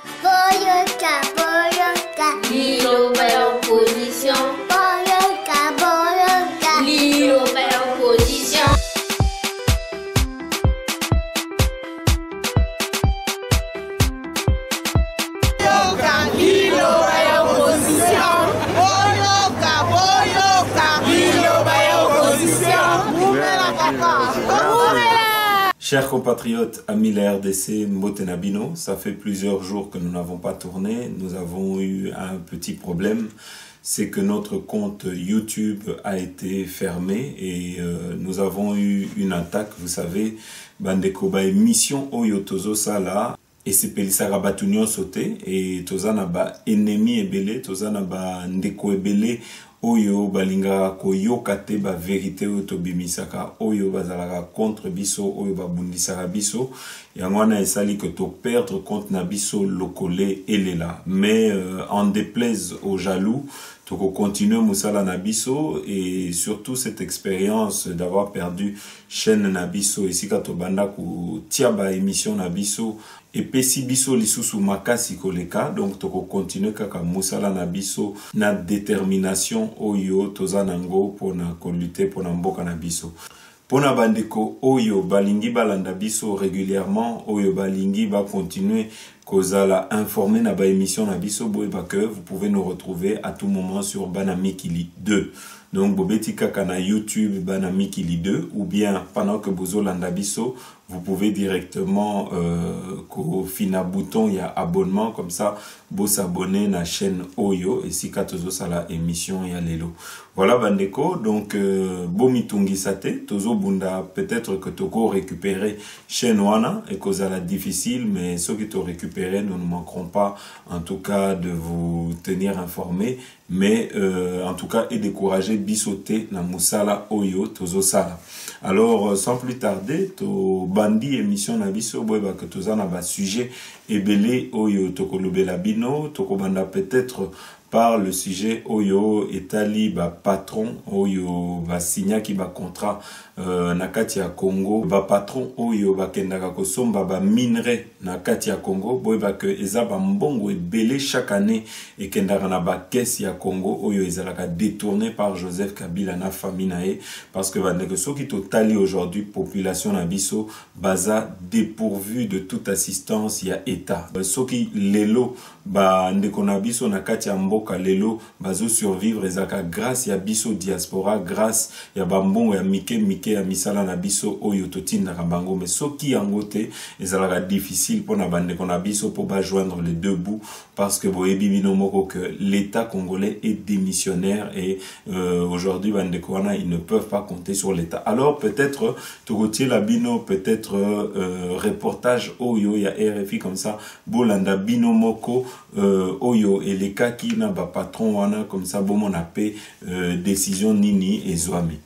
Boyoka, boyoka, Liloba ya opposition. boyoka, boyoka, Liloba ya opposition. Liloba ya opposition. Boyoka, boyoka, Liloba ya opposition. Moumela kaka, moumela. Chers compatriotes, amis de la RDC, Mbotenabino, ça fait plusieurs jours que nous n'avons pas tourné. Nous avons eu un petit problème. C'est que notre compte YouTube a été fermé et nous avons eu une attaque. Vous savez, Bandeko ba émission Oyo Tozo Sala et c'est Pelisara Batunion sauté et Tozana ba ennemi ebele, Tozana ba ndeko ebele. Oyo balinga ko yokate ba vérité oyo tobimisaka oyo bazalaka contre biso oyo babundisaka biso yangwana esali que to perdre contre na biso lokole elela mais en déplaise aux jaloux to continuer musala na biso et surtout cette expérience d'avoir perdu chaîne na biso ici ka to banda ku tia ba émission na biso et pesi biso lisusu makasi koleka donc toko continuer kaka musala na biso na détermination oyo tozanango pona ko lutter pona mboka na biso pona bandeko oyo balingi balanda biso régulièrement oyo balingi ba continuer kozala informer na ba émission na biso boyeba que vous pouvez nous retrouver à tout moment sur Banamikili 2. Donc bobeti kaka na YouTube Banamikili 2 ou bien pendant que bozo landa biso vous pouvez directement fina bouton il y a abonnement comme ça vous s'abonner na chaîne Oyo et si katozo sala émission ya lelo. Voilà bandeko donc bomitungi sate tozo bunda peut-être que toko récupérer chaîne wana et cause la difficile mais ceux qui t'ont récupéré nous ne manquerons pas en tout cas de vous tenir informés mais en tout cas et décourager bisoté na musala Oyo tozo sala. Alors sans plus tarder to bandi émission na biso boyeba que tozana ba sujet ebele oyo tokolobela bino tokobanda peut-être par le sujet oyo etali ba patron oyo ba signaki ba contrat na kati ya Congo ba patron oyo bakendaka kosomba ba minerai na kati ya Congo boyeba que eza ba mbongo ebele chaque année ekendaka na ba caisse ya Congo oyo ezalaka détourné par Joseph Kabila na famille nae parce que bandeko soki totali aujourd'hui population na biso baza dépourvu de toute assistance ya état soki lelo ba ndeko na biso na kati ya mboka lelo bazo survivre ezaka grâce ya biso diaspora grâce ya bambongo ya mike ya misala na biso oyo totindaka bango mais soki yango te ezalaka difficile pour na bandeko na biso pour ba joindre les deux bouts parce que boyebi bino moko que l'état congolais est démissionnaire et aujourd'hui bandeko wana ils ne peuvent pas compter sur l'état. Alors peut-être togotier la bino peut-être reportage oyo ya RFI comme ça bolanda bino moko oyo et les cas qui n'a pas patron wana comme ça bon mon appel décision nini et zoami.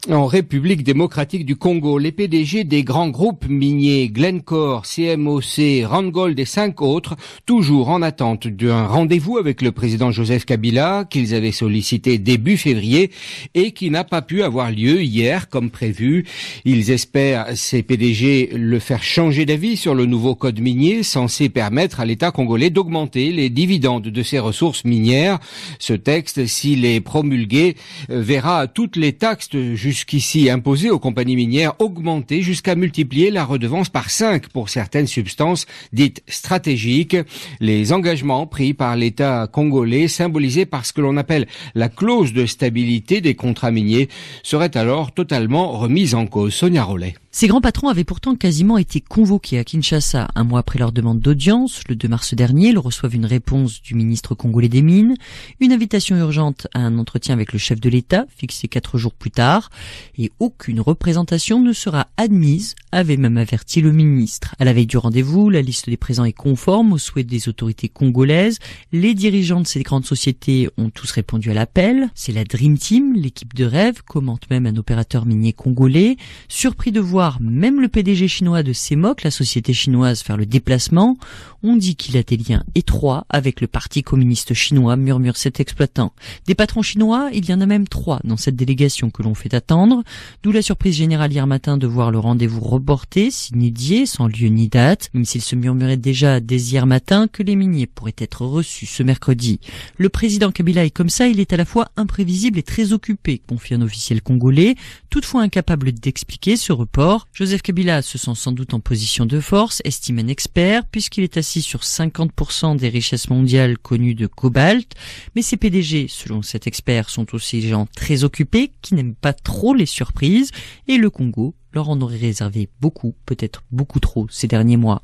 En République démocratique du Congo, les PDG des grands groupes miniers Glencore, CMOC, Randgold et 5 autres, toujours en attente d'un rendez-vous avec le président Joseph Kabila, qu'ils avaient sollicité début février et qui n'a pas pu avoir lieu hier comme prévu. Ils espèrent, ces PDG, le faire changer d'avis sur le nouveau code minier censé permettre à l'État congolais d'augmenter les dividendes de ses ressources minières. Ce texte, s'il est promulgué, verra toutes les taxes jusqu'ici imposées aux compagnies minières augmenter jusqu'à multiplier la redevance par 5 pour certaines substances dites stratégiques. Les engagements pris par l'État congolais, symbolisés par ce que l'on appelle la clause de stabilité des contrats miniers, seraient alors totalement remis en cause. Sonia Rollet. Ces grands patrons avaient pourtant quasiment été convoqués à Kinshasa. Un mois après leur demande d'audience, le 2 mars dernier, ils reçoivent une réponse du ministre congolais des Mines, une invitation urgente à un entretien avec le chef de l'État, fixé 4 jours plus tard, et aucune représentation ne sera admise, avait même averti le ministre. À la veille du rendez-vous, la liste des présents est conforme aux souhaits des autorités congolaises. Les dirigeants de ces grandes sociétés ont tous répondu à l'appel. C'est la Dream Team, l'équipe de rêve, commente même un opérateur minier congolais, surpris de voir croire même le PDG chinois de CMOC, la société chinoise, faire le déplacement. On dit qu'il a des liens étroits avec le Parti communiste chinois, murmure cet exploitant. Des patrons chinois, il y en a même 3 dans cette délégation que l'on fait attendre, d'où la surprise générale hier matin de voir le rendez-vous reporté, signé Dié, sans lieu ni date, même s'il se murmurait déjà dès hier matin que les miniers pourraient être reçus ce mercredi. Le président Kabila est comme ça, il est à la fois imprévisible et très occupé, confie un officiel congolais, toutefois incapable d'expliquer ce report. Joseph Kabila se sent sans doute en position de force, estime un expert, puisqu'il est assis sur 50% des richesses mondiales connues de cobalt, mais ces PDG, selon cet expert, sont aussi des gens très occupés, qui n'aiment pas trop les surprises, et le Congo leur en aurait réservé beaucoup, peut-être beaucoup trop, ces derniers mois.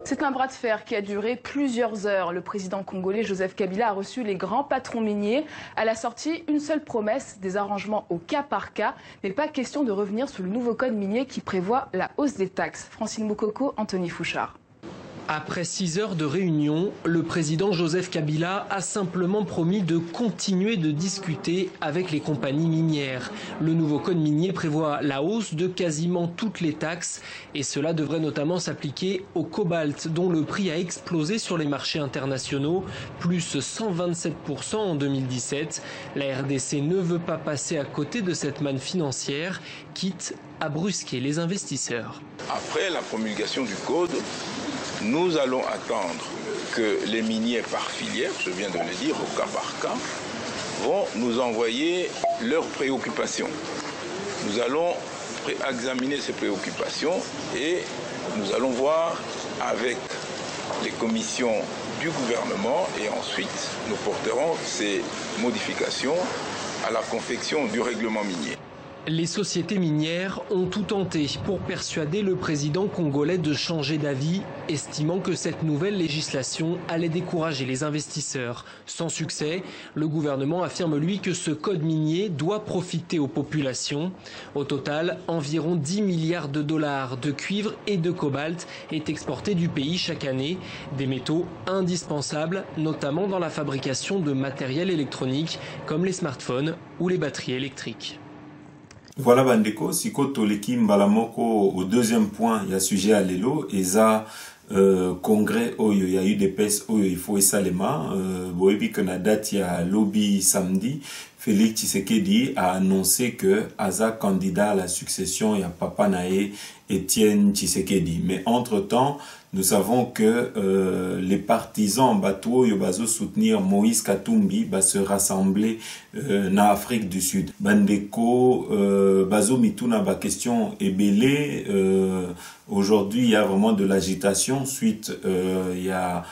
C'est un bras de fer qui a duré plusieurs heures. Le président congolais Joseph Kabila a reçu les grands patrons miniers. À la sortie, une seule promesse, des arrangements au cas par cas. Mais pas question de revenir sur le nouveau code minier qui prévoit la hausse des taxes. Francine Moukoko, Anthony Fouchard. Après 6 heures de réunion, le président Joseph Kabila a simplement promis de continuer de discuter avec les compagnies minières. Le nouveau code minier prévoit la hausse de quasiment toutes les taxes et cela devrait notamment s'appliquer au cobalt dont le prix a explosé sur les marchés internationaux, plus 127% en 2017. La RDC ne veut pas passer à côté de cette manne financière, quitte à brusquer les investisseurs. Après la promulgation du code, nous allons attendre que les miniers par filière, je viens de le dire, au cas par cas, vont nous envoyer leurs préoccupations. Nous allons examiner ces préoccupations et nous allons voir avec les commissions du gouvernement et ensuite nous porterons ces modifications à la confection du règlement minier. Les sociétés minières ont tout tenté pour persuader le président congolais de changer d'avis, estimant que cette nouvelle législation allait décourager les investisseurs. Sans succès, le gouvernement affirme lui que ce code minier doit profiter aux populations. Au total, environ 10 milliards de dollars de cuivre et de cobalt est exporté du pays chaque année, des métaux indispensables, notamment dans la fabrication de matériel électronique comme les smartphones ou les batteries électriques. Voilà bandeko, siko toleki mbala moko au deuxième point, il y a sujet à l'élo, et ça congrès oyo, il y a eu des pèses oyo, il faut esalema, boebi que na date il y a lobby samedi, Félix Tshisekedi a annoncé que Aza candidat à la succession, il y a Papa Naé, Étienne Tshisekedi. Mais entre-temps, nous savons que les partisans Batuo Yobazo soutenir Moïse Katumbi va se rassembler en Afrique du Sud. Bandeko, Bazo Mituna, ba question ebele. Aujourd'hui, il y a vraiment de l'agitation. Suite, il y a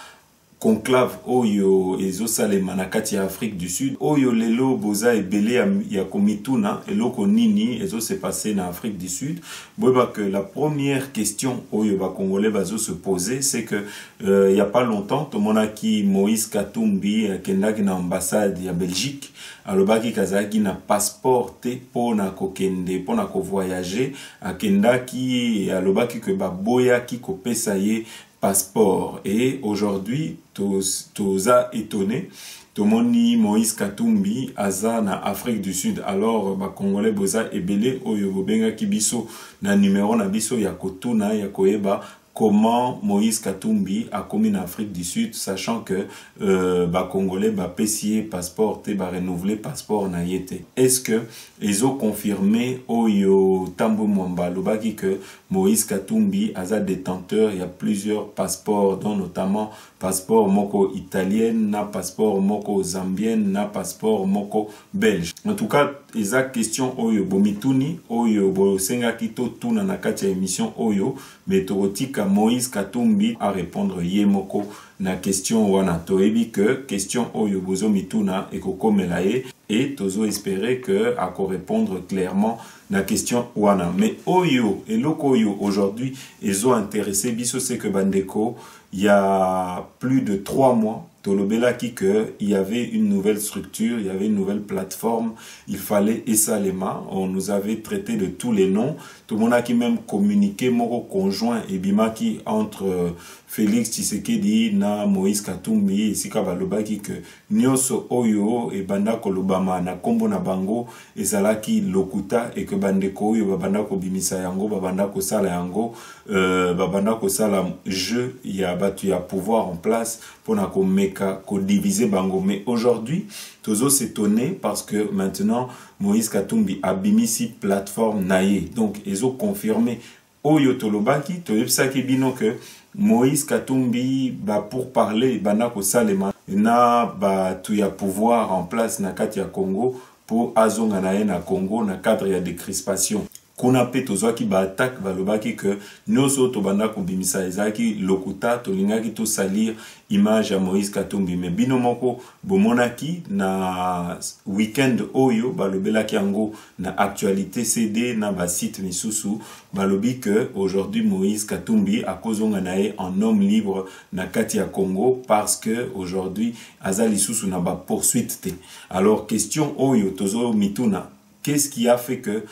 conclave oyo ezosalema na kati ya Afrique du Sud oyo lelo boza ebele ya komituna eloko nini ezo se passer na Afrique du Sud. Boba que la première question oyo ba congolais bazo se poser, c'est que il y a pas longtemps tomonaki Moïse Katumbi kendaki na ambassade ya Belgique alobaki kazaki na passeport te pona kokende pona ko voyager akendaki alobaki que ba boyaki kopesa ye passeport. Et aujourd'hui, tous a étonné. Tomoni Moïse Katumbi aza na Afrique du Sud. Alors, ba Congolais boza ebele oyo bobenga kibiso na numéro na biso ya kotuna ya koeba comment Moïse Katumbi a commis en Afrique du Sud, sachant que ba Congolais ba pesier passeport te ba renouveler passeport na yete. Est-ce que ils ont confirmé oyo Tambo Mwamba lobaki que Moïse Katumbi aza détenteur, il y a plusieurs passeports, dont notamment passeport moko italienne, na passeport moko zambienne, na passeport moko belge. En tout cas, eza question oyo bomituni oyo bo senga kito tuna na kati ya émission oyo metotika Moïse Katumbi à répondre yemoko na question wana toebi que question oyo bozo mituna ekokomela ye et tozo espérer que à répondre clairement na question wana. Mais oyo et loko oyo aujourd'hui ils ont intéressé biso c'est que bandeko il y a plus de 3 mois Tolobela qui que il y avait une nouvelle structure, il y avait une nouvelle plateforme, il fallait Esalema, on nous avait traité de tous les noms, tout le monde a qui même communiqué moro conjoint et bimaki entre Félix Tshisekedi na Moïse Katumbi esika balobaki que nyonso oyo ebanda kolobama na kombo na bango ezalaki lokuta et que bandeko oyo babanda kobimisa yango babanda kosala yango babanda kosala jeu ya batu ya pouvoir en place pour na komeka kodiviser bango. Mais aujourd'hui tozo s'étonner parce que maintenant Moïse Katumbi a bimisi plateforme naye, donc ils ont confirmé oyo tolobaki toyebisaki bino que Moïse Katumbi ba pour parler bana ko salema na ba tu ya pouvoir en place na kati ya Congo pour azonga na ye na Congo na cadre ya décrispation. Kuna pe tozwaki ba attaque balobaki que noso to banda ko bimisa ezaki lokuta to lingaki to salir image ya Moïse Katumbi. Mais bino moko bomonaki na weekend oyo balobelaki yango na actualité CD na ba site misusu balobi que aujourd'hui Moïse Katumbi a kozonga nae en homme libre na kati ya Congo parce que aujourd'hui azali susu na ba poursuite te. Alors question oyo tozo mituna, qu'est-ce qui a fait que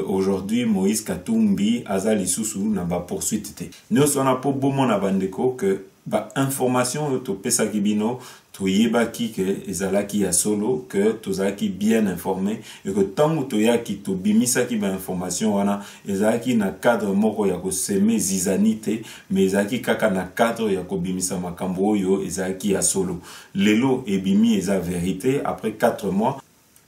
aujourd'hui Moïse Katumbi azali susu na ba poursuite te? Nous on a pas bon na bandeko que ba information to pesa kibino to yebaki que ezalaki ya solo que tozaki bien informé et que tant to yaki to bimisa ki ba information wana ezalaki na cadre moko ya ko semer zizanite mais ezalaki kaka na cadre ya ko bimisa makambo oyo ezalaki ya solo. Lelo ebimi eza vérité après 4 mois.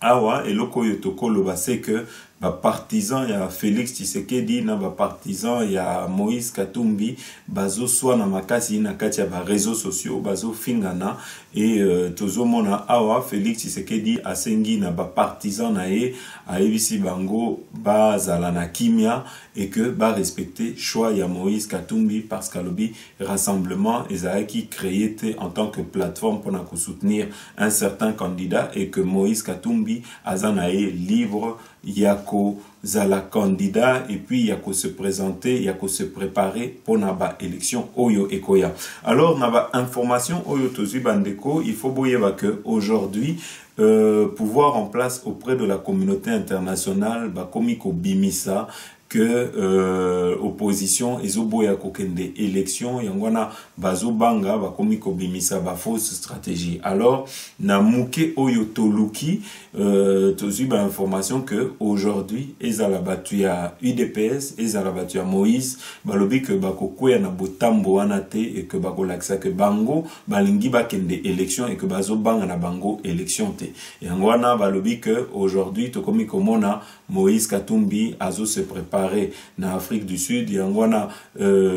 Awa eloko yo tokoloba c'est que ba partisan ya Félix Tshisekedi na ba partisan ya Moïse Katumbi bazo soit na makasi na kati ya ba réseaux sociaux bazo fingana et tozomona awa Félix Tshisekedi asengi na ba partisan na ye ayebisi bango bazala na kimia et que ba respecter choix ya Moïse Katumbi parce qu'alobi rassemblement ezaki créé en tant que plateforme pour na soutenir un certain candidat et que Moïse Katumbi azanae libre yako zala candidat et puis yako se présenter yako se préparer pour naba élection oyo ekoya. Alors naba information oyo tozu bandeko il faut boyeba que aujourd'hui pouvoir en place auprès de la communauté internationale ba komiko bimisa que opposition ezoboya kokende élection yangwana bazobanga ba komiko bimisa ba fausse stratégie. Alors na muke oyo toluki tozu ba information que aujourd'hui ezala batu ya UDPS ezala batu ya Moïse balobi que bakokwea na botambo wana te et que bakolakisa que bango balingi bakende élection et que bazobanga na bango élection te. Yangwana balobi que aujourd'hui tokomi komona Moïse Katumbi azo se préparer na Afrique du Sud yangwana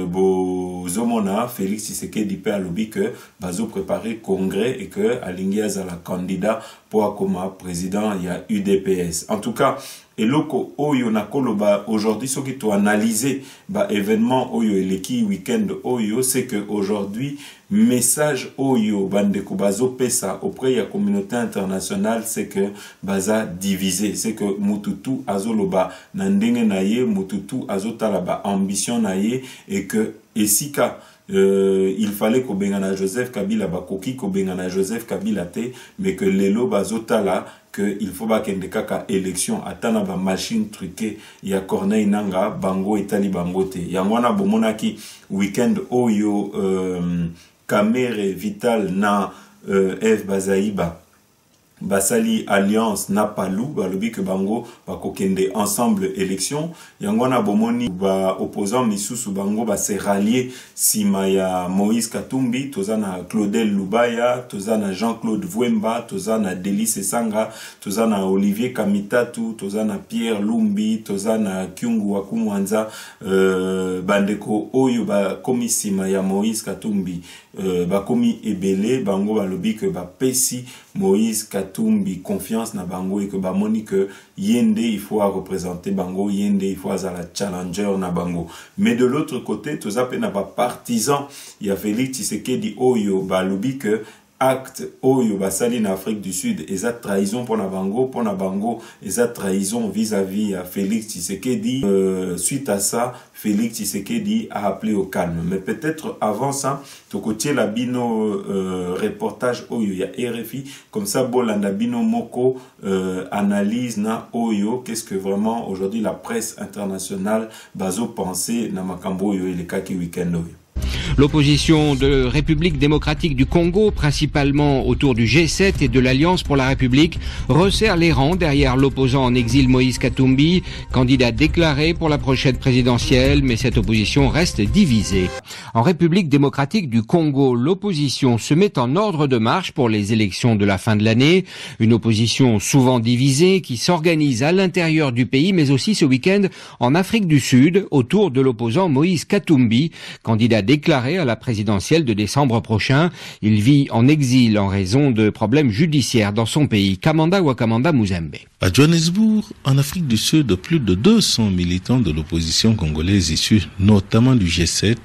bozomona Félix Tshisekedi pe alobi que bazo préparer congrès et que alingi azala candidat pour comme président ya UDPS. En tout cas eloko oyo nakoloba aujourd'hui ce qui to analyser ba événement oyo eleki weekend oyo c'est que aujourd'hui message oyo bandeko bazo pesa auprès ya communauté internationale c'est que baza divisé, c'est que mututu azoloba na ndenge na ye mututu azotala ba ambition na ye et que esika il fallait ko bengana Joseph Kabila bakoki ko bengana Joseph Kabila te mais que lelo bazotala que il faut pas kende kaka élection atana ba machine truquée ya Corneille Nanga bango etali bango te yangwana bomonaki weekend oyo Kamere Vital na F Bazaïba basali alliance na palu balobi que bango bakokende ensemble élection yangwana bomoni ba opposant misusu bango ba se rallier sima ya Moïse Katumbi tozana Claudel Lubaya tozana Jean-Claude Vwemba tozana Delice Sanga tozana Olivier Kamitatu tozana Pierre Lumbi tozana Kyungu Wakumwanza bandeko oyo ba komi sima ya Moïse Katumbi bakomi ebele bango balobi que ba pesi Moïse Katumbi confiance na bango et que bamoni que yende il faut représenter bango yende il faut la challenger na bango. Mais de l'autre côté tozape na ba partisan ya Félix Tshisekedi oyo balobi que acte oyo basali na Afrique du Sud eza trahison pour na bango eza trahison vis-à-vis à Félix Tshisekedi. Suite à ça Félix Tshisekedi a appelé au calme. Mais peut-être avant ça tokotie la bino reportage oyo ya RFI comme ça bolanda bino moko analyse na oyo qu'est-ce que vraiment aujourd'hui la presse internationale bazo penser na makambo oyo elekaki week-end oyo. L'opposition de République démocratique du Congo, principalement autour du G7 et de l'Alliance pour la République, resserre les rangs derrière l'opposant en exil Moïse Katumbi, candidat déclaré pour la prochaine présidentielle, mais cette opposition reste divisée. En République démocratique du Congo, l'opposition se met en ordre de marche pour les élections de la fin de l'année. Une opposition souvent divisée qui s'organise à l'intérieur du pays, mais aussi ce week-end en Afrique du Sud, autour de l'opposant Moïse Katumbi, candidat déclaré à la présidentielle de décembre prochain. Il vit en exil en raison de problèmes judiciaires dans son pays. Kamanda Wakamanda Muzembe. À Johannesburg, en Afrique du Sud, plus de 200 militants de l'opposition congolaise issus notamment du G7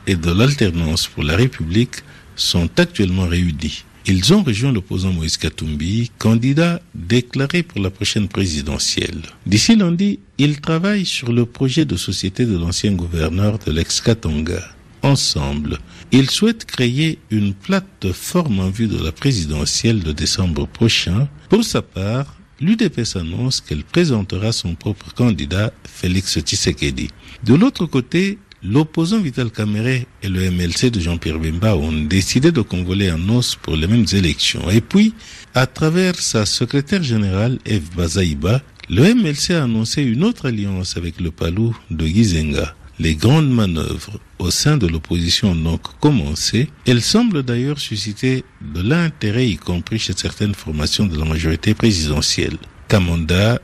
et de l'Alternance pour la République sont actuellement réunis. Ils ont rejoint l'opposant Moïse Katumbi, candidat déclaré pour la prochaine présidentielle. D'ici lundi, ils travaillent sur le projet de société de l'ancien gouverneur de l'ex-Katanga. Ensemble, ils souhaitent créer une plateforme en vue de la présidentielle de décembre prochain. Pour sa part, l'UDPS annonce qu'elle présentera son propre candidat, Félix Tshisekedi. De l'autre côté, l'opposant Vital Kamerhe et le MLC de Jean-Pierre Bemba ont décidé de convoler en os pour les mêmes élections. Et puis, à travers sa secrétaire générale, Eve Bazaïba, le MLC a annoncé une autre alliance avec le Palou de Gizenga. Les grandes manœuvres au sein de l'opposition ont donc commencé. Elles semblent d'ailleurs susciter de l'intérêt, y compris chez certaines formations de la majorité présidentielle. Kamanda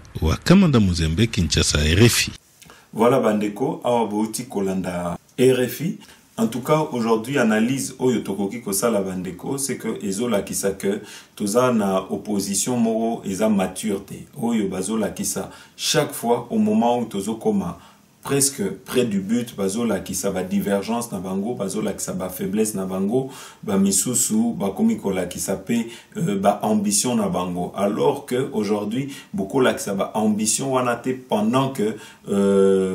Muzembe, Kinshasa, RFI. Voilà Bandeko, Awabouti Kolanda, RFI. En tout cas, aujourd'hui, analyse Oyo Tokoki Kosala Bandeko, c'est que Ezola Kisa que Toza na opposition moro eza maturité. Oyo Bazola Kisa, chaque fois au moment où Tozo Koma presque près du but, bazola qui ça va divergence na bango, bazola qui ça va faiblesse na bango, ba misusu, ba komikola qui ça paie, ba ambition na bango. Alors que aujourd'hui, beaucoup la qui ça va ambition wanate pendant que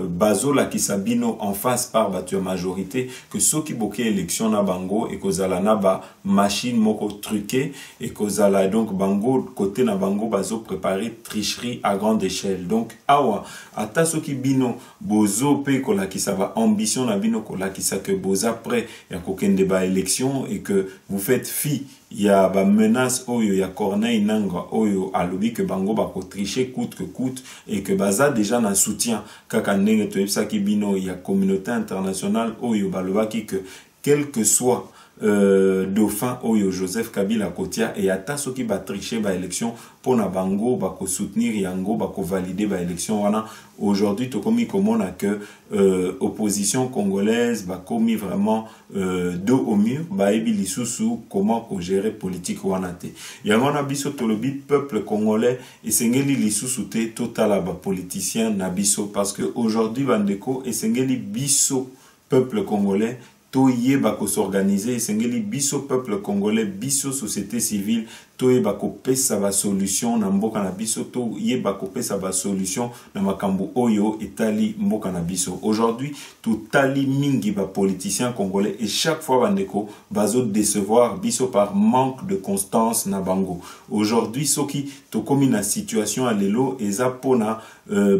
bazola qui ça bino en face par battu majorité, que ceux qui boké élection na bango et kozala na ba machine moko truquée et kozala donc bango côté na bango bazo préparer tricherie à grande échelle. Donc awa ata ceux qui bino bozo pe kola qui ça va ambition na bino kola qui ça que boza après ya kokende ba élection et que vous faites fi il y a ba menace oyo ya Corneille Nanga oyo alobi que bango ba ko tricher coûte que coûte et que baza déjà na soutien kaka ndenge to ça qui bino il y a communauté internationale oyo baloba ki que quel que soit dauphin oyo Joseph Kabila Kotia et ata soki ba tricher ba élection pour na bango ba ko soutenir yango ba ko valider ba élection wana aujourd'hui to komi komona que opposition congolaise ba komi vraiment dos au mur ba ebi lisusu comment ko gérer politique wana te yango na biso tolobi peuple congolais et sengeli lisusu te totala ba politicien na biso parce que aujourd'hui bandeko et sengeli biso peuple congolais to yeba ko s'organiser sengeli biso peuple congolais biso société civile to yeba ko pesa ba solution na mboka na biso to yeba ko pesa ba solution na makambo oyo etali mboka na biso aujourd'hui to tali mingi ba politiciens congolais et chaque fois bandeko bazo décevoir biso par manque de constance na bango aujourd'hui soki to komi na situation alelo eza pona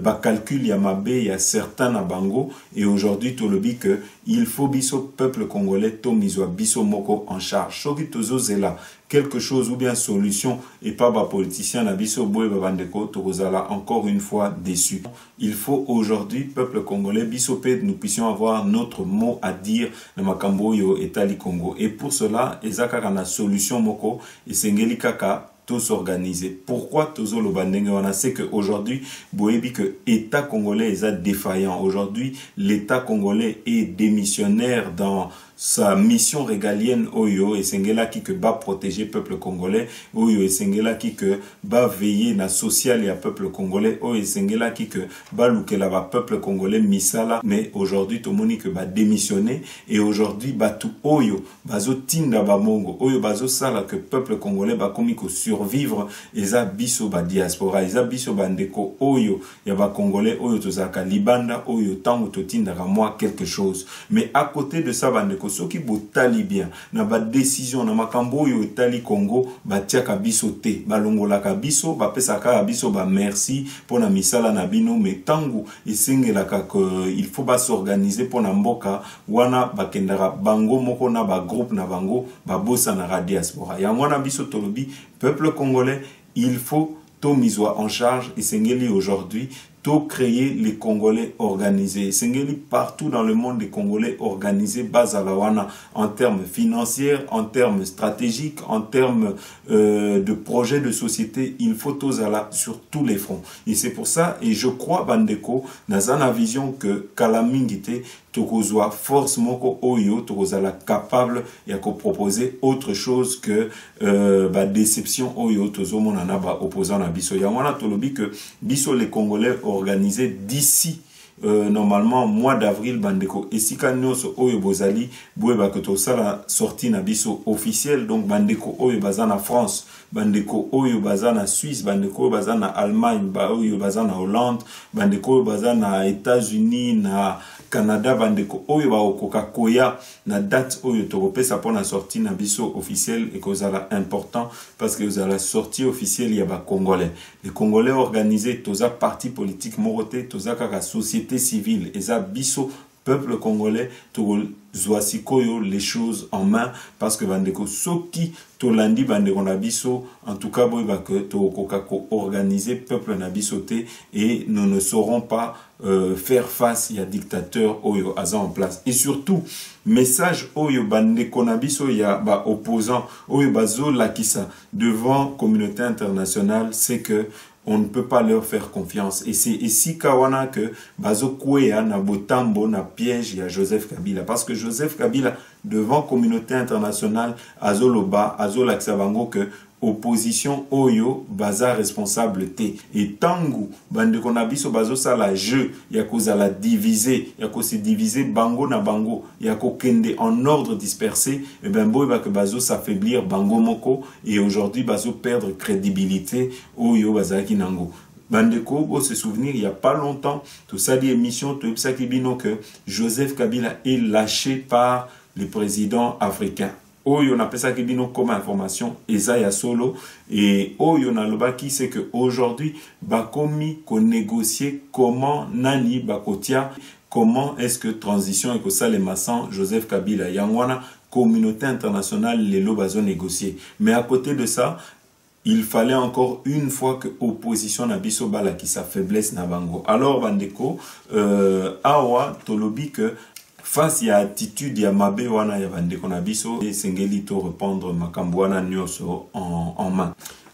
ba calcul ya mabe ya certains na bango et aujourd'hui to lobi que il faut biso peuple congolais to mizwa biso moko en charge soki tozo zela quelque chose ou bien solution et pas ba politicien na biso boye ba bandeko to kozala encore une fois déçu. Il faut aujourd'hui peuple congolais biso pe nous puissions avoir notre mot à dire na makambo yo etali Congo et pour cela ezaka kana solution moko et sengeli kaka tous s'organiser. Pourquoi tous le bandenge on a c'est que aujourd'hui boyebi que État congolais est défaillant. Aujourd'hui, l'État congolais est démissionnaire dans sa mission régalienne oyo et sengela qui que ba protéger peuple congolais oyo et sengela qui que ba veiller na social et à peuple congolais oyo et sengela qui que ba lukela ba peuple congolais misala mais aujourd'hui to moni que ba démissionner et aujourd'hui ba tout oyo bazo tinda ba mongo oyo bazo sala que peuple congolais ba komi ko survivre eza biso ba diaspora eza biso bandeko oyo ya ba congolais oyo tozaka libanda oyo tango totindaka moi quelque chose. Mais à côté de ça bandeko soki botali bien na ba décision na makambo oyo etali Congo batiaka biso te balongolaka biso bapesaka biso ba merci pona misala na bino. Mais tango esengelaka que il faut ba s'organiser pona mboka wana bakendaka bango moko na ba groupe na bango babosa na diaspora ya mwana biso tolobi peuple congolais il faut to miswa en charge esengeli aujourd'hui to créer les Congolais organisés. Sengeli partout dans le monde des Congolais organisés base à la wana en termes financiers, en termes stratégiques, en termes de projets de société. Il faut tous aller sur tous les fronts. Et c'est pour ça, et je crois bandeko dans la vision que Kalamingite tokozwa force moko oyo tokozala capable ya ko proposer autre chose que ba déception oyo tozomona na ba opposant na biso ya wana tolobi que biso les Congolais organisés d'ici normalement mois d'avril bandeko esika nyonso oyo bozali boyeba que tosala sortie na biso officiel. Donc bandeko oyo baza na France, bandeko oyo baza na Suisse, bandeko oyo baza na Allemagne, oyo baza na Hollande, bandeko oyo baza na États-Unis, na Canada, bandeko oyo ba okoka koya na date oyo tokopesa pona sortie na biso officiel et kozala important parce que vous allez sortie officielle ya ba Congolais. Les Congolais organisés toza parti politique moroté toza kaka société civile eza biso peuple congolais tozwa sikoyo les choses en main parce que bandeko soki tolandi bandeko na biso en tout cas boyeba que tokoka ko organiser peuple na biso te et nous ne saurons pas faire face à dictateur oyo aza en place. Et surtout message oyo bandeko na biso ya ba opposant oyo bazo lakisa devant communauté internationale, c'est que on ne peut pas leur faire confiance. Et c'est ici kawana que bazo kwea na botambo na piège ya Joseph Kabila. Parce que Joseph Kabila, devant communauté internationale, azoloba, azolaksa bango que opposition oyo baza responsable te. Et tangu bandeko na biso bazo sala jeu ya kozala diviser, ya ko se diviser bango na bango, ya ko kende en ordre dispersé, et ben boyeba que bazo s'affaiblir bango moko et aujourd'hui bazo perdre crédibilité oyo bazaki nango. Bandeko, pour se souvenir, il n'y a pas longtemps, tout ça dit émission, tout ça qui bino que Joseph Kabila est lâché par les présidents africains. Oyo na pesa kibino comme information Ezaya solo et oyo na lobaki c'est que aujourd'hui bakomi ko négocier comment nani bakotia comment est-ce que transition et que ça les massans Joseph Kabila yangwana communauté internationale les lobazo négocier. Mais à côté de ça il fallait encore une fois que opposition na biso bala qui sa faiblesse na bango. Alors bandeko awa tolobi que face à attitude ya mabe wana ya bandeko na biso sengeli to répondre makambo wana nyoso en main.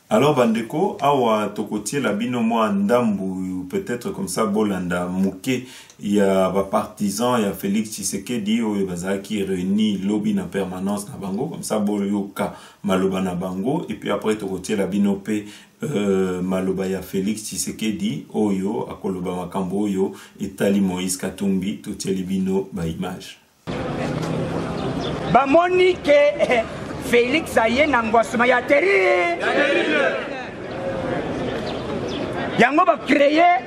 Alors bandeko awa tokotie la bino mo ndambu peut-être comme ça bolanda muke ya ba partisan ya Félix Tshisekedi oyo bazaki réuni lobby na permanence na bango comme ça boloka maloba na bango et puis après tokotie la bino pe maloba ya Félix Tshisekedi oyo akoloba makambo oyo etali Moïse Katumbi totieli bino ba image ba monique Félix aye na ngwasuma ya teri yango ba créer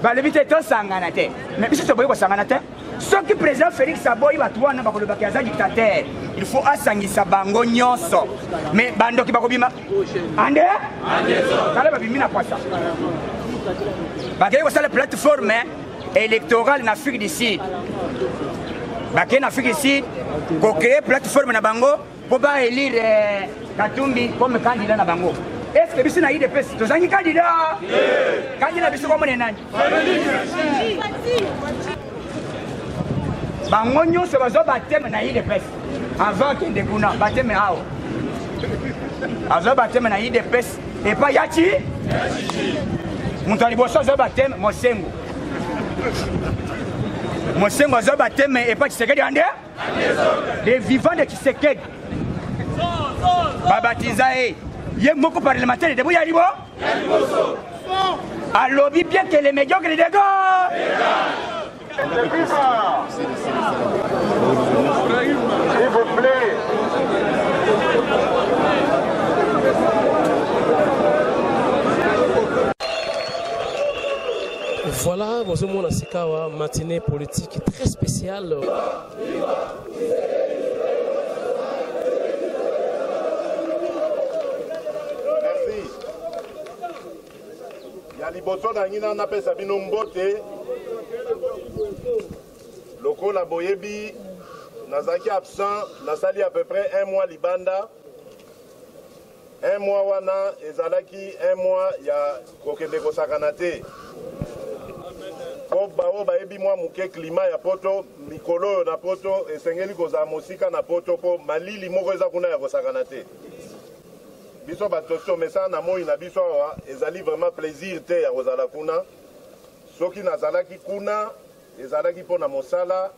ba levite to sangana te mais biso to boye ko sangana te soki président Félix aboyi batu wana bakoloba ki aza dictateur il faut asangisa bango nyonso mais bandoki bakobima ande kala babimi na kwasa bakeye ko sala plateforme électorale en Afrique du Sud bakeye na Afrique du Sud ko créer plateforme na bango pour ba élire Katumbi comme candidat na bango. Est-ce que biso na IDPS tozangi candidat candidat biso comme nani bango nyonso bazo bateme na IDPS avant que ndekuna bateme hao azo bateme na IDPS et pas yachi muntali boso zo bateme Mosengo Mosengo azo bateme et pas Tshisekedi ande les vivants de Tshisekedi babatizae ye moko parlementaire de Bouyalibo alobi bien que les médiocres de gars s'il vous plaît Voilà, vous avez une matinée politique très spéciale. Merci. Yaliboso Nangina n'a pas Sabino Mbote. Loko la Boyebi, Nazaki absent, Nasali à peu près 1 mois Libanda. 1 mois wana, Ezalaki 1 mois, il y a Kokendeko Sakanate. Bao baebi mwa muke klima ya poto, mikolo na poto, esengeli koza mosika na poto po malili moko eza kuna ya kosakana te. Biso batosio mesa na moi na biso awa, ezali vraiment plaisir te ya kozala kuna. Soki nazalaki kuna, ezalaki po na mosala,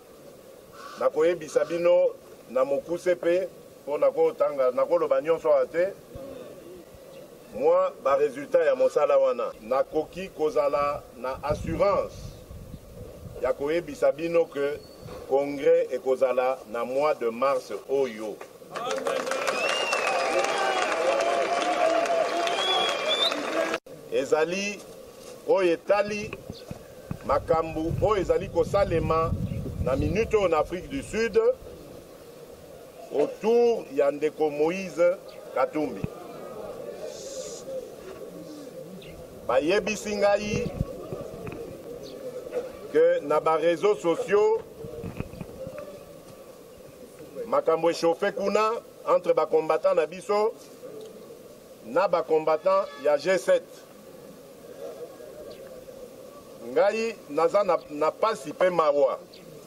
na koyebisa bino na mokuse pe, po na kotanga, na koloba nyonso ate. Moi, ba résultat ya mosala wana, na koki kozala na assurance. Ya koyebisa bino que congrès ekozala na mois de mars oyo. Ezali oyo etali makambu oyo ezali kosalema na minute en Afrique du Sud autour ya ndeko Moïse Katumbi. Bayebisi ngai que na ba réseaux sociaux makambo échauffé kuna entre ba combattants na biso na ba combattants ya G7 ngai naza na pasi pe mawa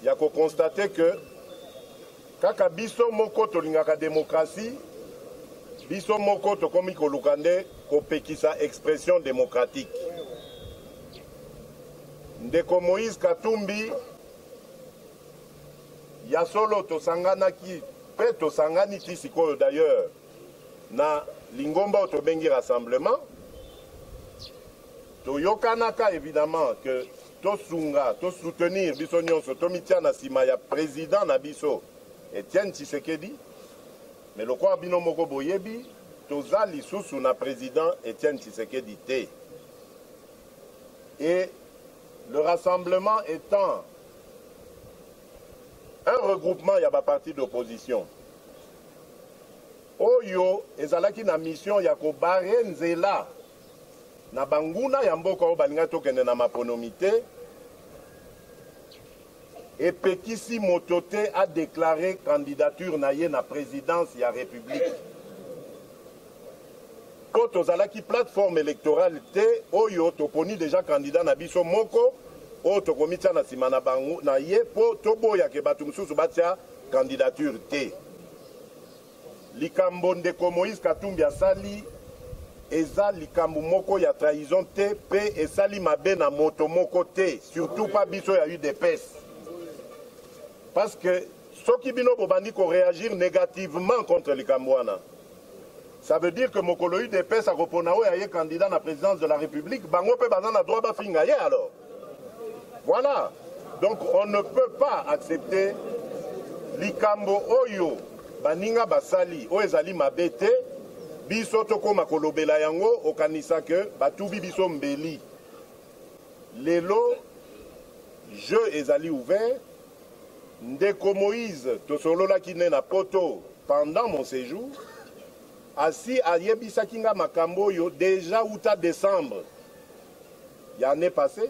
ya ko constater que kaka biso moko tolingaka démocratie biso moko tokomi kolukande kopekisa expression démocratique. Ndeko Moïse Katumbi ya solo tosanganaki pe tosangani ti sikoyo d'ailleurs na lingomba otobengi rassemblement toyokanaka évidemment que tosunga tosoutenir biso nyonso tomitia na sima ya président na biso Etienne Tshisekedi mais lokwa bino moko boyebi toza lisusu na président Etienne Tshisekedi te et le rassemblement étant un regroupement, il y a un parti d'opposition. Oyo, ezalaki na mission ya ko barenzela na banguna ya mboka o balinga tokende na maponomité et Pekisi Motote a déclaré candidature na ye na présidence ya République. Quand tozalaki plateforme électorale te oyo toponi déjà candidat na biso moko o tokomitia na sima na bango na ye po toboya ke batu mususu batia candidature te. Likambo ndeko Moïse Katumbi asali eza likambo moko ya trahison te pe esali mabe na moto moko te, surtout pas biso ya UDPS. Parce que soki bino bobandi ko réagir négativement contre likambo wana. Ça veut dire que Mokolo UDPS a reponao ya candidat à la présidence de la République, bango pe bazana droit ba fingaye alors. Voilà. Donc on ne peut pas accepter likambo oyo baninga basali o ezali mabete biso toko makolobela yango okanisa que batubi biso mbeli. Lelo jeu ezali ouvert. Ndeko Moïse tosolola ki ne na poto pendant mon séjour. Asi ayebisa kinga makambo yo déjà outa décembre l'année passée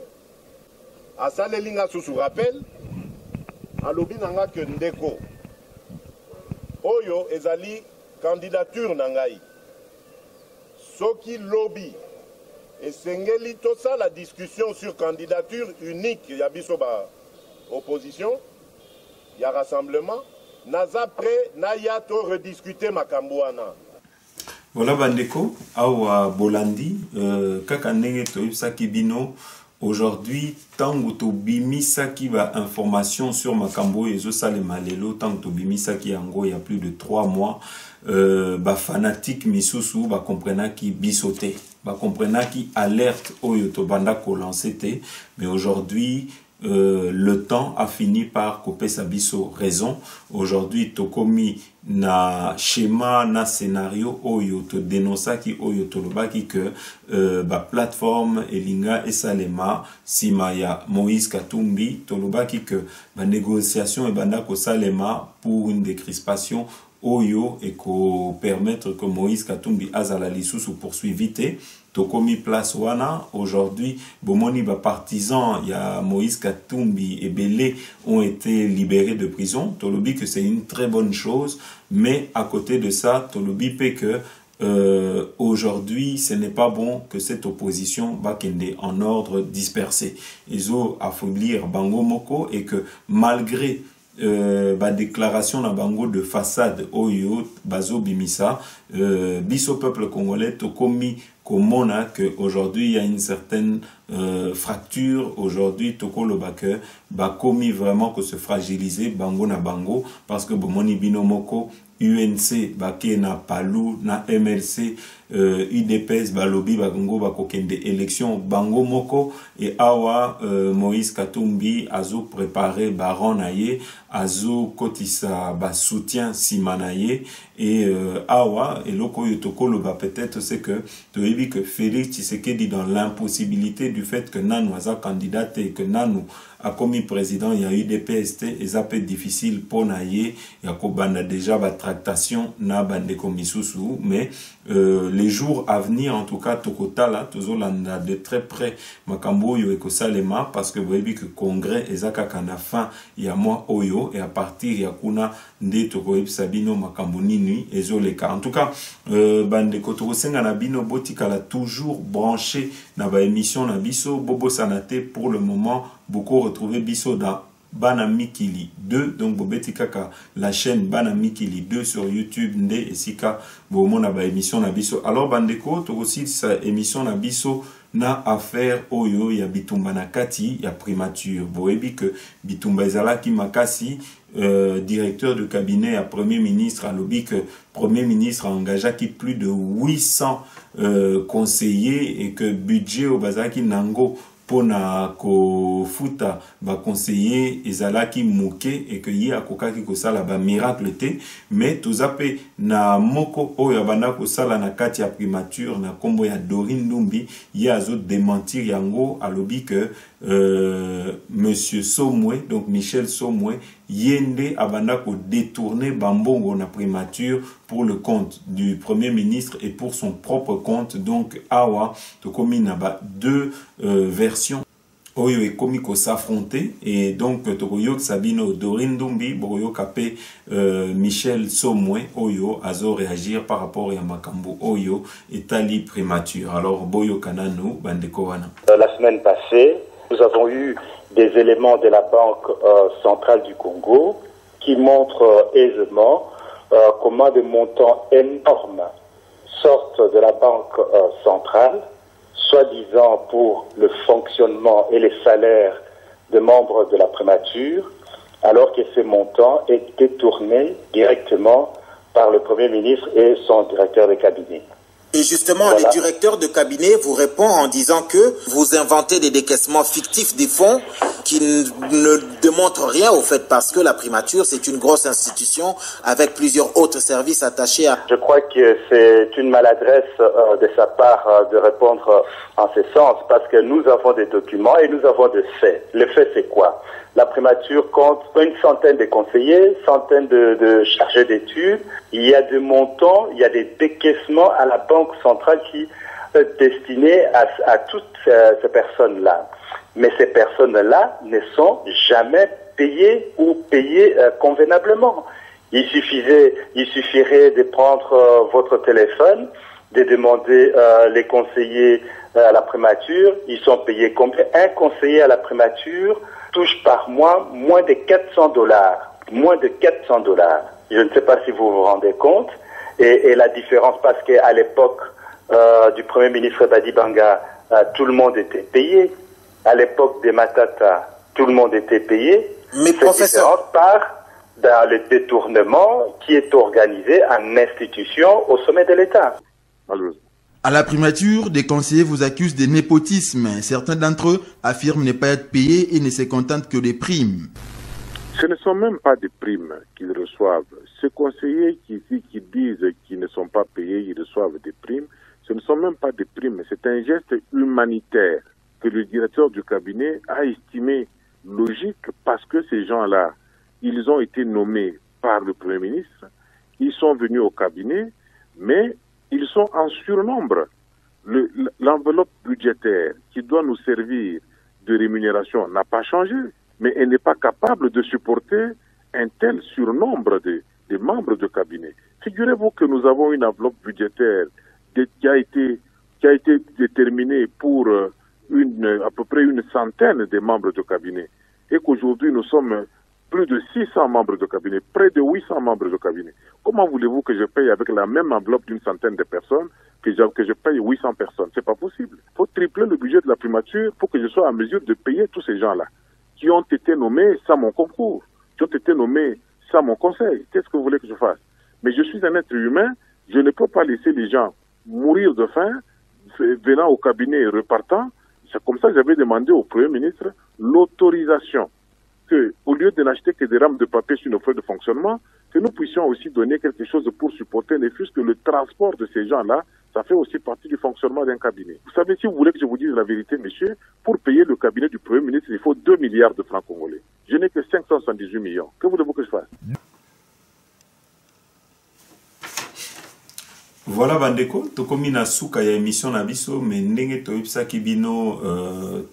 asalelinga sous rappel alobi nanga que ndeko oyo ezali candidature nangai soki lobby esengeli to ça la discussion sur candidature unique ya biso ba opposition ya rassemblement naza prêt na ya to rediscuter makambo wana. Voilà bandeko awa bolandi kaka ndenge toyebisaki bino aujourd'hui tango tobimisaki ba information sur makambo ezosalema lelo tango tobimisaki yango il y a plus de 3 mois ba fanatique misusu ba comprenaki bisote ba comprenaki alerte oyo tobanda ko lancer te mais aujourd'hui le temps a fini par couper sa biso raison. Aujourd'hui, tokomi na schéma, na scénario, oyo to dénonçaki, oyo to lobaki que ba plateforme elinga esalema sima ya Moïse Katumbi, to lobaki que ba négociation e banda ko salema pour une décrispation oyo et ko permettre que Moïse Katumbi azala lisusu poursuivi te. Tokomi place wana aujourd'hui bomoni ba partisans ya Moïse Katumbi et Belé ont été libérés de prison. Tolobi que c'est une très bonne chose, mais à côté de ça tolobi pe que aujourd'hui ce n'est pas bon que cette opposition va kende en ordre dispersé. Ils ont affaiblir Bango Moko et que malgré ba déclaration na bango de façade oyo bazo bimisa biso peuple congolais tokomi komona que aujourd'hui il y a une certaine fracture. Aujourd'hui tokoloba que ba komi vraiment que se fragiliser bango na bango parce que bomoni binomoko UNC bake na Palou na MLC UDPS balobi bagongo bakokende élection bango moko et awa Moïse Katumbi azo préparé baron naye azo kotisa ba soutien simanaye et awa et loko yotokolo ba peut-être c'est que toyebi que Félix Tshisekedi dans l'impossibilité du fait que nanu aza candidat et que nanu a commis président, il y a eu des PST et ça peut être difficile pour naye il y a kobanda déjà ba tractation na bande komisusu mais les jours à venir en tout cas tokota là tozolanda de très près makambo yo ekosalema parce que vous voyez que congrès ezaka kana fin il y a mois oyo et à partir ya kuna nde tokoyeb sabino makambo nini ezoleka en tout cas bande kotosenga na bino botikala toujours branché na ba émission na biso bobo sanate pour le moment beaucoup retrouver biso dans Bana Mikili 2, donc bobeti kaka la chaîne Bana Mikili 2 sur YouTube nde esika bomona ba émission na biso. Alors bandeko to aussi sa émission na biso na affaire oyo ya bitumba na kati ya primature. Boyebi que bitumba ezalaki makasi directeur de cabinet à premier ministre a lobby que premier ministre a engagé qui plus de 800 conseillers et que budget au bazaki nango pona ko futa ba conseiller ezalaki muke et que yi akokaki ko sala ba miracle te mais tozape na moko oyo banda ko sala na kati ya primature na kombo ya Dorine Ndumbi yi azo démentir yango alobi que monsieur Somwe donc Michel Somwe yende abanda ko détourner bambongo na primature pour le compte du premier ministre et pour son propre compte. Donc awa to komi na ba deux versions oyo e komi ko s'affronter et donc tokoyo Sabino Dorine Ndumbi boyo kapé Michel Somwe oyo azo réagir par rapport à makambo oyo etali primature. Alors boyo kanano bandeko wana la semaine passée nous avons eu des éléments de la Banque centrale du Congo qui montrent aisément comment des montants énormes sortent de la Banque centrale, soi-disant pour le fonctionnement et les salaires des membres de la primature, alors que ces montants est détourné directement par le Premier ministre et son directeur de cabinet. Et justement, voilà. Le directeur de cabinet vous répond en disant que vous inventez des décaissements fictifs des fonds qui ne démontrent rien au fait parce que la primature, c'est une grosse institution avec plusieurs autres services attachés à... Je crois que c'est une maladresse de sa part de répondre en ce sens parce que nous avons des documents et nous avons des faits. Le fait, c'est quoi? La primature compte une centaine de conseillers, centaines de chargés d'études. Il y a des montants, il y a des décaissements à la Banque centrale qui sont destinés à toutes ces personnes-là. Mais ces personnes-là ne sont jamais payées ou payées convenablement. Il suffirait de prendre votre téléphone, de demander les conseillers à la primature. Ils sont payés combien? Un conseiller à la primature touche par mois moins de $400. Moins de $400. Je ne sais pas si vous vous rendez compte. Et la différence, parce qu'à l'époque du Premier ministre Badi Banga, tout le monde était payé. À l'époque des Matata, tout le monde était payé. Mais professeur, différence part dans le détournement qui est organisé en institution au sommet de l'État. À la primature, des conseillers vous accusent de népotisme. Certains d'entre eux affirment ne pas être payés et ne se contentent que des primes. Ce ne sont même pas des primes qu'ils reçoivent. Ces conseillers qui disent qu'ils ne sont pas payés, ils reçoivent des primes. Ce ne sont même pas des primes. C'est un geste humanitaire que le directeur du cabinet a estimé logique parce que ces gens-là, ils ont été nommés par le Premier ministre, ils sont venus au cabinet, mais ils sont en surnombre. L'enveloppe budgétaire qui doit nous servir de rémunération n'a pas changé, mais elle n'est pas capable de supporter un tel surnombre de membres de cabinet. Figurez-vous que nous avons une enveloppe budgétaire qui a été déterminée pour à peu près une centaine de membres de cabinet, et qu'aujourd'hui nous sommes plus de 600 membres de cabinet, près de 800 membres de cabinet. Comment voulez-vous que je paye avec la même enveloppe d'une centaine de personnes que je paye 800 personnes? C'est pas possible. Il faut tripler le budget de la primature pour que je sois en mesure de payer tous ces gens-là qui ont été nommés sans mon concours, qui ont été nommés sans mon conseil. Qu'est-ce que vous voulez que je fasse? Mais je suis un être humain, je ne peux pas laisser les gens mourir de faim, venant au cabinet et repartant. C'est comme ça que j'avais demandé au Premier ministre l'autorisation que, au lieu de n'acheter que des rames de papier sur nos feuilles de fonctionnement, que nous puissions aussi donner quelque chose pour supporter, ne fût-ce que le transport de ces gens-là, ça fait aussi partie du fonctionnement d'un cabinet. Vous savez, si vous voulez que je vous dise la vérité, monsieur, pour payer le cabinet du Premier ministre, il faut 2 milliards de francs congolais. Je n'ai que 578 millions. Que voulez-vous que je fasse? Voilà bandeko, tokomi na suka ya émission na biso, mais ndenge toyebisaki bino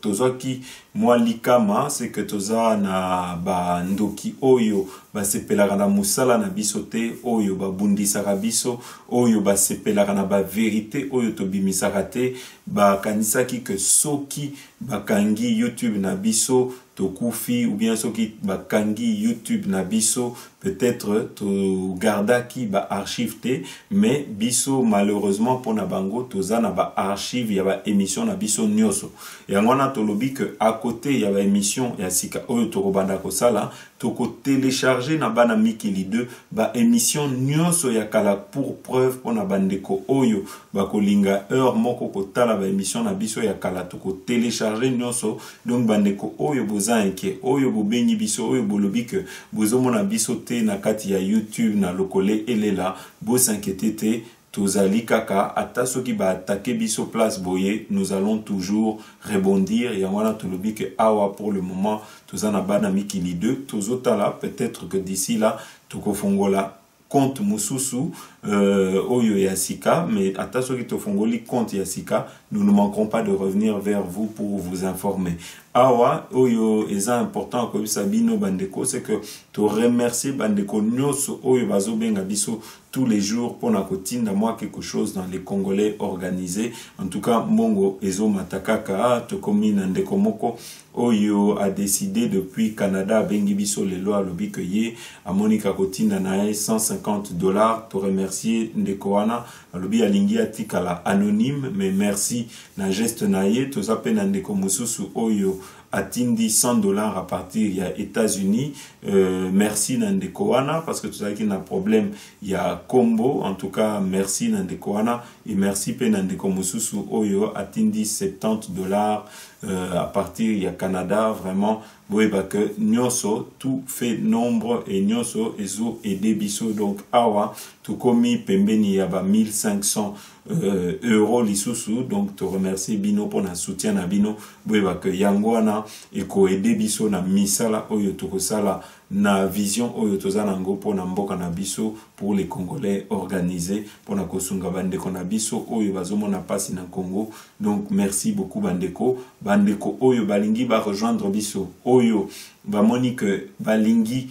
tozwaki mwa likama, c'est que toza na ba ndoki oyo basepelaka na musala na biso te, oyo babundisaka biso, oyo basepelaka na ba vérité oyo tobimisaka te, bakanisaki que soki bakangi YouTube na biso tokufi, ou bien soki bakangi YouTube na biso, peut-être to gardaki ba archive te, mais biso malheureusement pour na bango toza na ba archive ya ba émission na biso nyoso. Et ngona tolobi que à côté ya ba émission ya sika oyo tokobanda kosala, toko télécharger na bana mikili 2 ba émission nyoso ya kala pour preuve pour na bandeko oyo bakolinga heure moko kotala ba émission na biso ya kala toko télécharger nyoso. Donc bandeko oyo boza inquiet, oyo bobengi biso, oyo bolobi que bozomona biso te na kati ya YouTube na lokole elela, bo s'inquiéter te. Tozali kaka ata soki ba attaquer biso place boye, nous allons toujours rebondir. Et on a tout le que awa pour le moment tozana bana mikili 2 tozotala, peut-être que d'ici là tokofongola compte mususu oyo yasika, mais ata soki tofongoli compte yasika, nous ne manquerons pas de revenir vers vous pour vous informer. Awa oyo eza important ko bisabino bandeko, c'est que to remercier bandeko nyoso oyo bazobenga biso tous les jours pour na kotinda moi quelque chose dans les Congolais organisés. En tout cas Mongo Ezo Matakaka to komina ndeko moko oyo a décidé depuis Canada bengi biso les lois lobi que ye a Monica kotinda na $150 to remercier ndeko wana lobi alingi atikala anonyme, mais merci na geste na ye to za pena ndeko mususu oyo atindi $100 à partir ya États-Unis. Merci Nandeko wana parce que tu sais qu'il y a un problème, il y a combo. En tout cas merci Nandeko wana et merci pe Nandeko mususu oyo atindi $70 à partir ya Canada. Vraiment oui, bah que nyoso tout fait nombre et nyoso ezo aider biso. Donc awa tout komi pembeni ya ba 1500 euros lisusu. Donc te remercier bino pour na soutien na bino. Oui, bah que yangwana et ko aider biso na misala oyo tokosala na vision oyo tozanango pour na mboka na biso pour les Congolais organisés pour na kosunga bandeko na biso oyo bazomona pasi na Congo. Donc merci beaucoup bandeko oyo balingi ba rejoindre biso oyo bamoni que balingi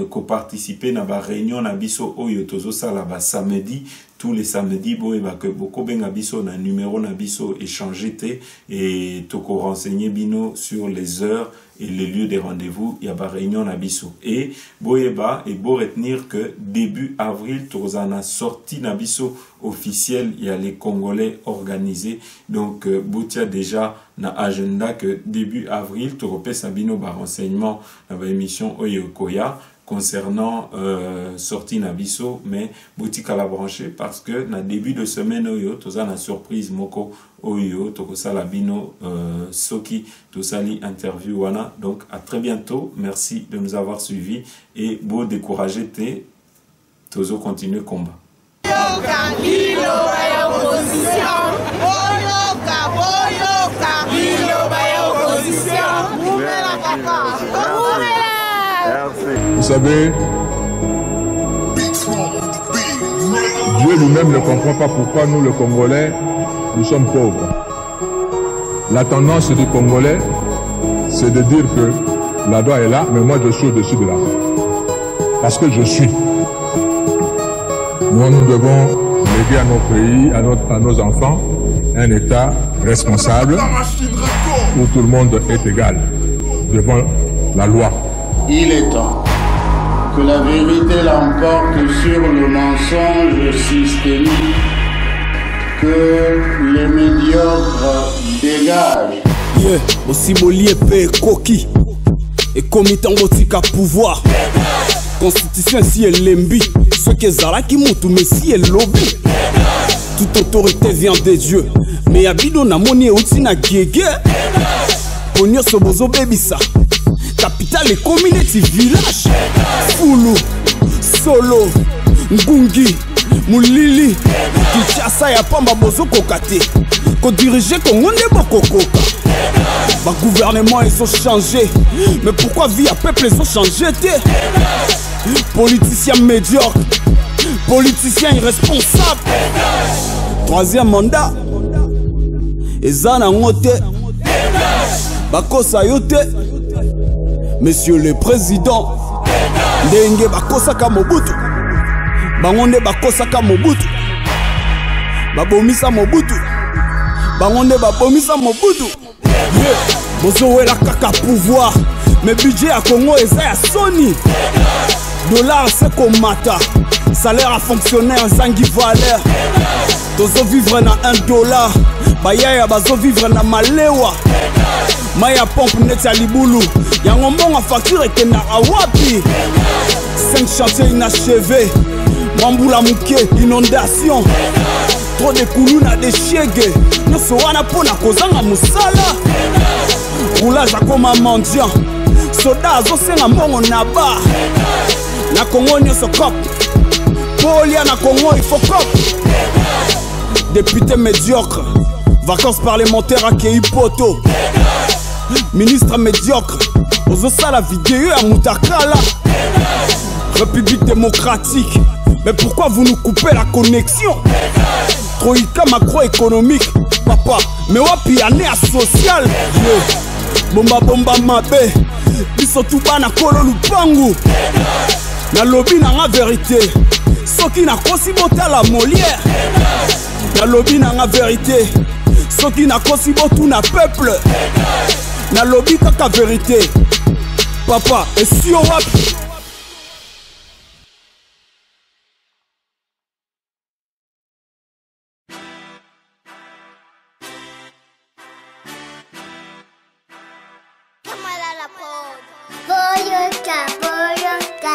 ko participer na ba réunion na biso oyo tozosala ba samedi tous les samedis boy ba que beaucoup benga biso na numéro na biso échanger te et toko renseigner bino sur les heures et les lieux des rendez-vous, il y a ba réunion na biso et boyeba et beau retenir que début avril tozana sorti na biso officiel, il y a les Congolais organisés. Donc Boutia déjà na agenda que début avril tu repères sabino ba renseignement na ba émission Oyo Koya concernant sorti Nabiso, mais boutique à la brancher parce que na début de semaine oyo toza na surprise moko oyo tokosa la bino soki tosali interview wana. Donc à très bientôt, merci de nous avoir suivis et beau décourager te tozo continuer combat. Vous savez, Dieu lui-même ne comprend pas pourquoi nous, les Congolais, nous sommes pauvres. La tendance du Congolais, c'est de dire que la loi est là, mais moi je suis au-dessus de la loi. Parce que je suis. Nous devons léguer à nos pays, à nos enfants, un État responsable où tout le monde est égal devant la loi. Il est temps que la vérité l'emporte sur le mensonge systémique, que les médiocres dégagent. Yeah, aussi molié pe koki et comité botika pouvoir. Constitution si elle lembi, ce que Zara qui monte mais si elle lobby. Toute autorité vient des dieux, mais abido na moni outi na gege. Ponyo sobozo bebisa. Capital et community village. Fulu, Solo, Ngungi, Mulili, Kinshasa ya pamba bozo kokate. Ko diriger Congo ne bokokoka. Ba gouvernement ils ont changé, mais pourquoi vie à peuple ils ont changé té? Politiciens médiocres, politiciens irresponsables. Troisième mandat, ezana ngote, bakosa yote. Monsieur le Président, ndenge bakosaka Mobutu, bangonde bakosaka Mobutu, babomisa Mobutu, bangonde babomisa Mobutu. Bozowela kaka pouvoir, mais budget à Congo eza ya Sony. Dollar c'est comme mata, salaire à fonctionnaire zangi valeur. Tozo vivre na $1, bayaya bazo vivre na malewa. Maya pompe net ya libulu, yango mbongo facture ekenda awapi. 5 chantiers inachevés, Mambula Mouké, inondation. Trop de kuluna de chiege, nyonso wana pona kozanga musala. Roulage akoma mendiant, soda azosenga mbongo na ba. Na Congo nyonso cop, polia na Congo il faut cop. Député médiocre, vacances parlementaires à Keipoto. Ministre médiocre, ozosa la vidéo à Moutakala. République démocratique, mais pourquoi vous nous coupez la connexion? Troïka macroéconomique, papa, mais wapi année social. Bomba bomba mabe, biso tuba na kolo lupangu. Na lobby na nga vérité, soki na kosi bota la Molière. Na lobby na nga vérité, soki na kosi botu na peuple. Na lobby kaka vérité, papa, et si on wapi? Boyoka, boyoka.